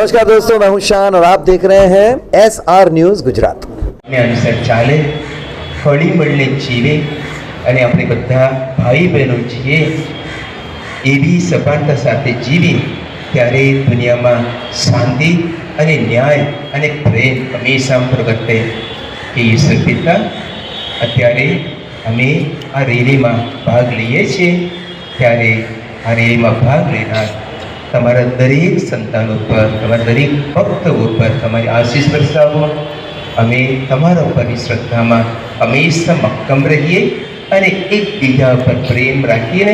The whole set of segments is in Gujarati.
नमस्कार दोस्तों, मैं हूं शान और आप देख रहे हैं SR न्यूज गुजरात। अनुसार चाले फळी મળીને જીવે અને આપણે બધા ભાઈ બહેનો છીએ એવી સભાનતા સાથે જીવીએ ત્યારે દુનિયામાં શાંતિ અને ન્યાય અને પ્રેમ હંમેશા પ્રગટે કે ઈશ્વર પિતા અત્યારે અમે આ રેલીમાં ભાગ લઈએ છીએ ત્યારે આ રેલીમાં ભાગ લેનાર તમારા દરેક સંતાનો પર તમારા દરેક ભક્તો ઉપર તમારી આશીષ વરસાવો। અમે તમારા ઉપરની શ્રદ્ધામાં હંમેશા મક્કમ રહીએ અને એકબીજા પર પ્રેમ રાખીને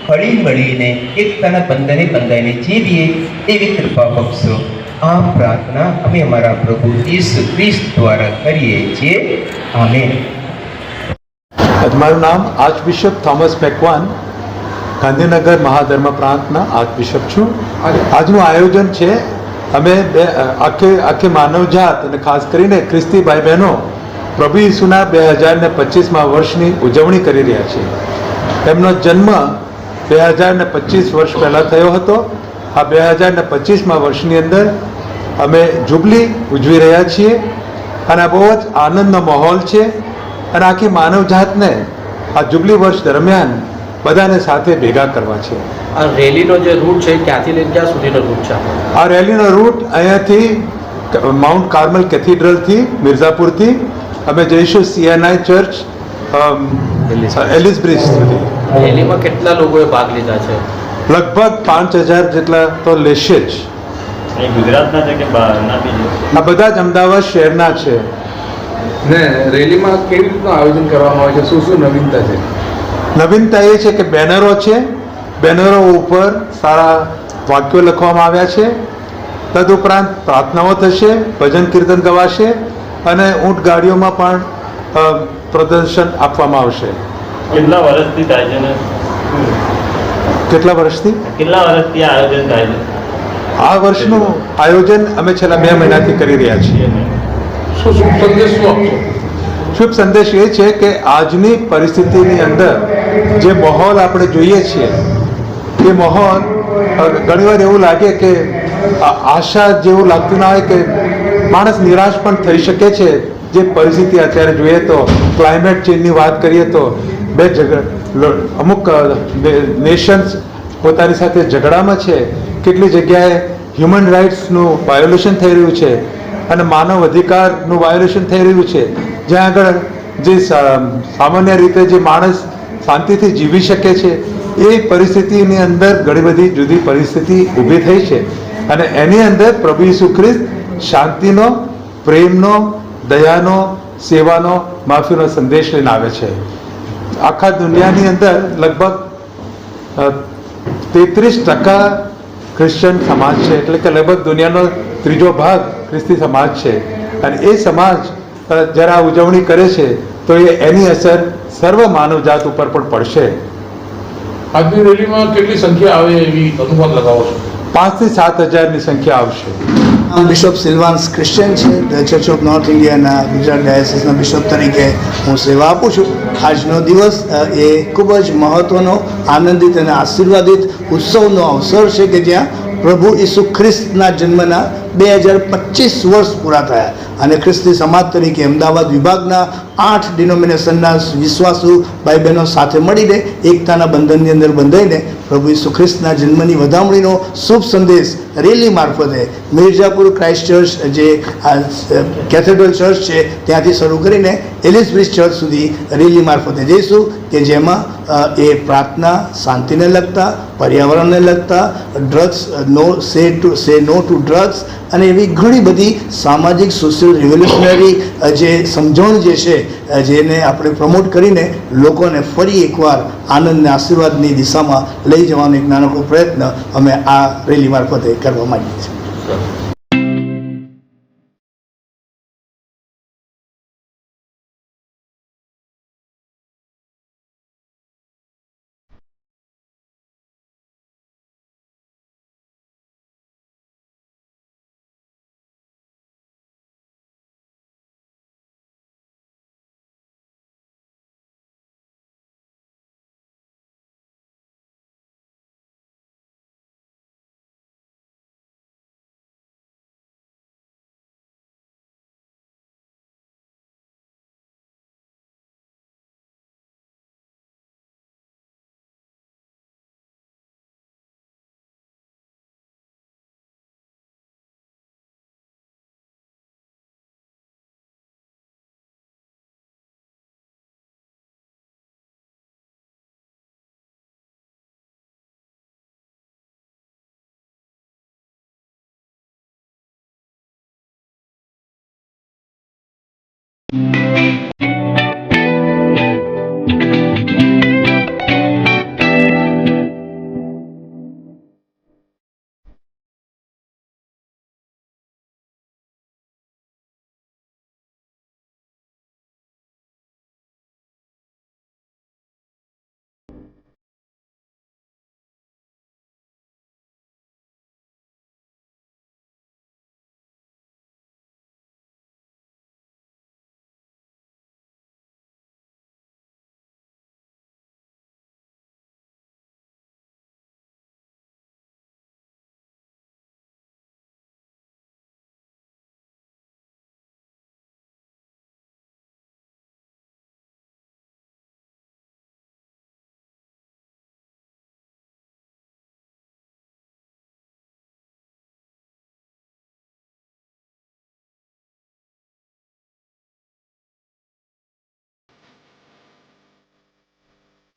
હળી મળીને એકતાના બંધને બંધાઈને જીવીએ એવી કૃપા બક્ષો। આ પ્રાર્થના અમે અમારા પ્રભુ ઈસુ ખ્રિસ્ત દ્વારા કરીએ છીએ। આમેન। મારું નામ આર્ચબિશપ થોમસ મેકવાન, ગાંધીનગર મહાધર્મ પ્રાંતના આર્ચબિશપ છું। આજનું આયોજન છે, અમે આખી માનવજાત અને ખાસ કરીને ખ્રિસ્તી ભાઈ બહેનો પ્રભુ ઈસુના 2025મા વર્ષની ઉજવણી કરી રહ્યા છીએ। તેમનો જન્મ 2025 વર્ષ પહેલાં થયો હતો। આ 2025મા વર્ષની અંદર અમે જુબલી ઉજવી રહ્યા છીએ અને આ બહુ જ આનંદનો માહોલ છે અને આખી માનવજાતને આ જુબલી વર્ષ દરમિયાન બધાને સાથે ભેગા કરવા છે। આ રેલીનો જે રૂટ છે ક્યાંથી લઈને ક્યાં સુધીનો રૂટ છે? આ રેલીનો રૂટ અહીંયાથી માઉન્ટ કાર્મલ કેથીડ્રલથી મિર્ઝાપુરથી અમે જઈશું CNI ચર્ચ એલિસ બ્રિજ સુધી। રેલીમાં કેટલા લોકોએ ભાગ લીધા છે? લગભગ 5000 જેટલા તો લેશે જ। ગુજરાતના છે કે બહારના બી? આ બધા જ અમદાવાદ શહેરના છે। ને રેલીમાં કેવી રીતનું આયોજન કરવામાં આવે છે? શું શું નવીનતા છે? નવીનતા એ છે કે બેનરો છે, બેનરો ઉપર સારા વાક્યો લખવામાં આવ્યા છે। તદુપરાંત પ્રાર્થનાઓ થશે, ભજન કીર્તન ગવાશે અને ઊંટ ગાડીઓમાં પણ પ્રદર્શન આપવામાં આવશે। કેટલા વર્ષથી થાય છે ને કેટલા વર્ષથી આયોજન થાય છે? આ વર્ષનું આયોજન અમે છેલ્લા 2 મહિનાથી કરી રહ્યા છીએ। શું શુભ સંદેશ શું આપશો? શુભ સંદેશ એ છે કે આજની પરિસ્થિતિની અંદર જે માહોલ આપણે જોઈએ છીએ એ માહોલ ઘણીવાર એવું લાગે કે આશા જેવું લાગતું ના હોય કે માણસ નિરાશ પણ થઈ શકે છે। જે પરિસ્થિતિ અત્યારે જોઈએ તો ક્લાઇમેટ ચેન્જની વાત કરીએ તો અમુક નેશન્સ પોતાની સાથે ઝઘડામાં છે, કેટલી જગ્યાએ હ્યુમન રાઇટ્સનું વાયોલેશન થઈ રહ્યું છે અને માનવ અધિકારનું વાયોલેશન થઈ રહ્યું છે। જ્યાં આગળ જે સામાન્ય રીતે જે માણસ શાંતિથી જીવી શકે છે એ પરિસ્થિતિની અંદર ઘણી બધી જુદી પરિસ્થિતિ ઊભી થઈ છે અને એની અંદર પ્રભુ ઈસુ ખ્રિસ્ત શાંતિનો, પ્રેમનો, દયાનો, સેવાનો, માફીનો સંદેશ લઈને આવે છે। આખા દુનિયાની અંદર લગભગ 33% ક્રિશ્ચન સમાજ છે, એટલે કે લગભગ દુનિયાનો 3જો ભાગ ખ્રિસ્તી સમાજ છે અને એ સમાજ જ્યારે આ ઉજવણી કરે છે તો એની અસર સર્વ માનવજાત ઉપર પણ પડશે। આજની રેલીમાં કેટલી સંખ્યા આવે એવી અનુમાન લગાવો છો? 5 થી 7,000ની સંખ્યા આવશે। બિશપ સિલ્વાન્સ ક્રિશ્ચિયન છે, ધ ચર્ચ ઓફ નોર્થ ઇન્ડિયાના ગુજરાત ડાયસિસના બિશપ તરીકે હું સેવા આપું છું। આજનો દિવસ એ ખૂબ જ મહત્ત્વનો, આનંદિત અને આશીર્વાદિત ઉત્સવનો અવસર છે કે જ્યાં પ્રભુ ઈસુ ખ્રિસ્તના જન્મના 2025 વર્ષ પૂરા થયા અને ખ્રિસ્તી સમાજ તરીકે અમદાવાદ વિભાગના 8 ડિનોમિનેશનના વિશ્વાસુ ભાઈ બહેનો સાથે મળીને એકતાના બંધનની અંદર બંધાઈને પ્રભુ ઈસુ ખ્રિસ્તના જન્મની વધામણીનો શુભ સંદેશ રેલી મારફતે મિર્ઝાપુર ક્રાઇસ્ટ ચર્ચ જે કેથેડ્રલ ચર્ચ છે ત્યાંથી શરૂ કરીને એલિસ બ્રિજ ચર્ચ સુધી રેલી મારફતે જઈશું કે જેમાં એ પ્રાર્થના, શાંતિને લગતા, પર્યાવરણને લગતા, ડ્રગ્સ સે નો ટુ ડ્રગ્સ અને એવી ઘણી બધી સામાજિક સોશિયલ રિવોલ્યુશનરી જે સમજણ જે છે જેને આપણે પ્રમોટ કરીને લોકોને ફરી એકવાર આનંદ અને આશીર્વાદની દિશામાં લઈ જવાનો એક નાનકડો પ્રયત્ન અમે આ રેલી મારફતે કરવા માંગીએ છીએ।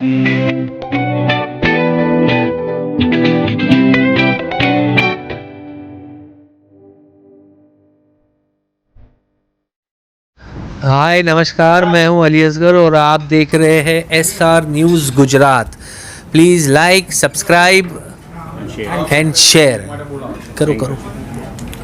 हाय नमस्कार, मैं हूं अली असगर और आप देख रहे हैं SR news Gujarat. Please like, subscribe and share करो।